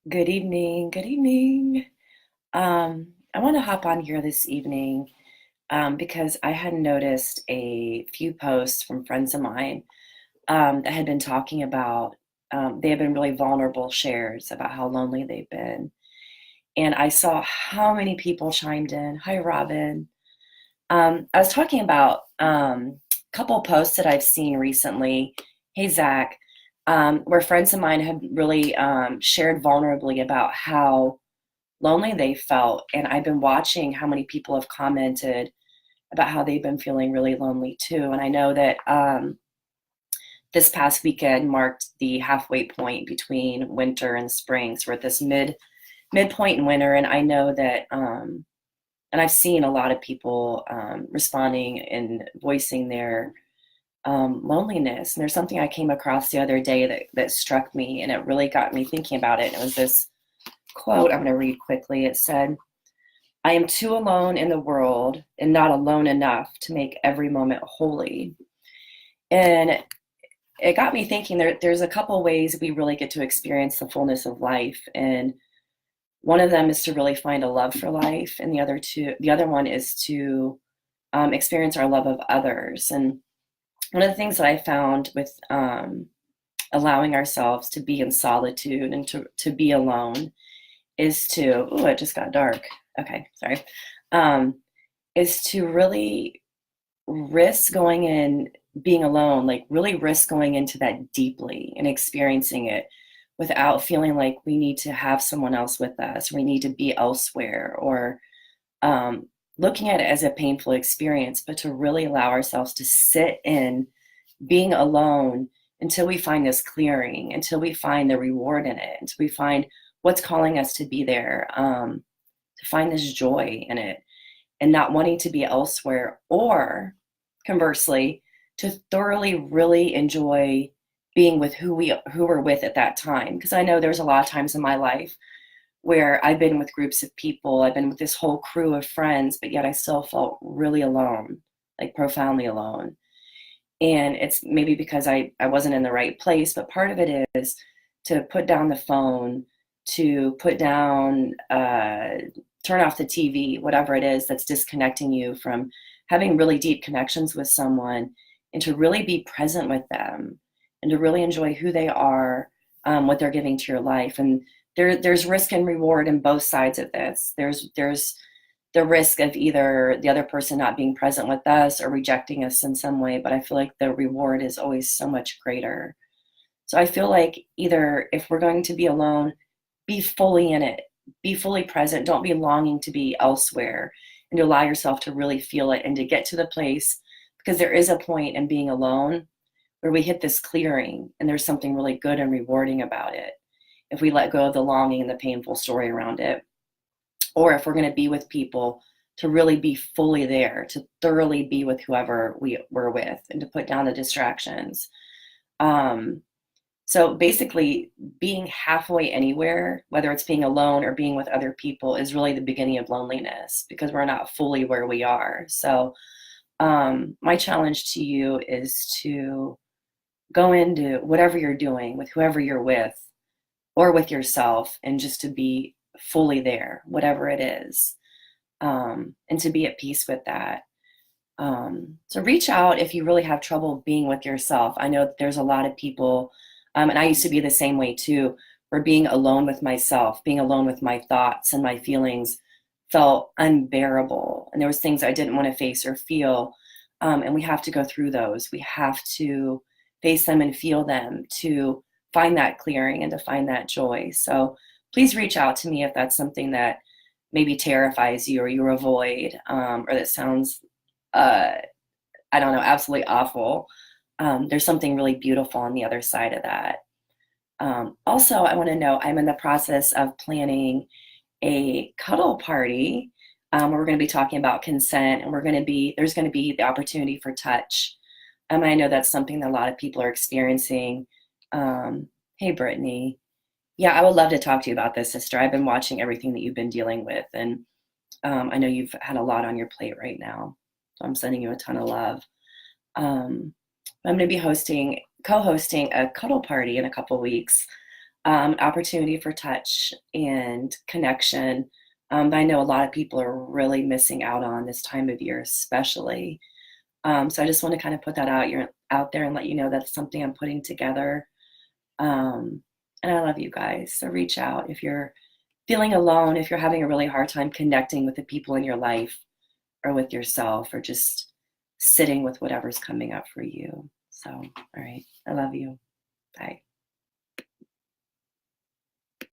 Good evening. Good evening. I want to hop on here this evening because I had noticed a few posts from friends of mine that had been talking about, they have been really vulnerable shares about how lonely they've been. And I saw how many people chimed in. Hi, Robin. I was talking about a couple posts that I've seen recently. Hey, Zach, where friends of mine have really shared vulnerably about how lonely they felt. And I've been watching how many people have commented about how they've been feeling really lonely too. And I know that this past weekend marked the halfway point between winter and spring. So we're at this midpoint in winter, and I know that, and I've seen a lot of people responding and voicing their loneliness. And there's something I came across the other day that struck me, and it really got me thinking about it. And it was this quote I'm going to read quickly. It said, I am too alone in the world and not alone enough to make every moment holy. And it got me thinking there's a couple ways we really get to experience the fullness of life. And one of them is to really find a love for life. And the other one is to experience our love of others. And one of the things that I found with allowing ourselves to be in solitude and to be alone is to, oh, it just got dark. Okay, sorry. Um, is to really risk going in being alone, like really risk going into that deeply and experiencing it without feeling like we need to have someone else with us, we need to be elsewhere, or um, looking at it as a painful experience, but to really allow ourselves to sit in being alone until we find this clearing, until we find the reward in it, until we find what's calling us to be there, to find this joy in it and not wanting to be elsewhere, or conversely, to thoroughly really enjoy being with who we're with at that time. Because I know there's a lot of times in my life where I've been with groups of people, I've been with this whole crew of friends, but yet I still felt really alone, like profoundly alone. And it's maybe because I wasn't in the right place, but part of it is to put down the phone, to put down, turn off the TV, whatever it is that's disconnecting you from having really deep connections with someone, and to really be present with them and to really enjoy who they are, what they're giving to your life. And there's risk and reward in both sides of this. There's the risk of either the other person not being present with us or rejecting us in some way, but I feel like the reward is always so much greater. So I feel like either if we're going to be alone, be fully in it, be fully present, don't be longing to be elsewhere, and to allow yourself to really feel it and to get to the place, because there is a point in being alone where we hit this clearing and there's something really good and rewarding about it if we let go of the longing and the painful story around it, or if we're going to be with people, to really be fully there, to thoroughly be with whoever we're with, and to put down the distractions. Um, so basically, being halfway anywhere, whether it's being alone or being with other people, is really the beginning of loneliness because we're not fully where we are. So, my challenge to you is to go into whatever you're doing with whoever you're with or with yourself, and just to be fully there, whatever it is, and to be at peace with that. So reach out if you really have trouble being with yourself. I know that there's a lot of people, and I used to be the same way too, where being alone with myself, being alone with my thoughts and my feelings felt unbearable. And there was things I didn't want to face or feel. And we have to go through those. We have to face them and feel them to find that clearing and to find that joy. So please reach out to me if that's something that maybe terrifies you or you avoid, or that sounds uh, I don't know, absolutely awful. There's something really beautiful on the other side of that. Also, I want to know I'm in the process of planning a cuddle party, where we're going to be talking about consent, and there's going to be the opportunity for touch. I know that's something that a lot of people are experiencing. Hey, Brittany. Yeah, I would love to talk to you about this, sister. I've been watching everything that you've been dealing with, and I know you've had a lot on your plate right now. So I'm sending you a ton of love. Um, I'm going to be co-hosting a cuddle party in a couple weeks. opportunity for touch and connection that I know a lot of people are really missing out on this time of year, especially. So I just want to kind of put that out there and let you know that's something I'm putting together. Um, and I love you guys. So reach out if you're feeling alone, if you're having a really hard time connecting with the people in your life or with yourself, or just sitting with whatever's coming up for you. So, all right. I love you. Bye.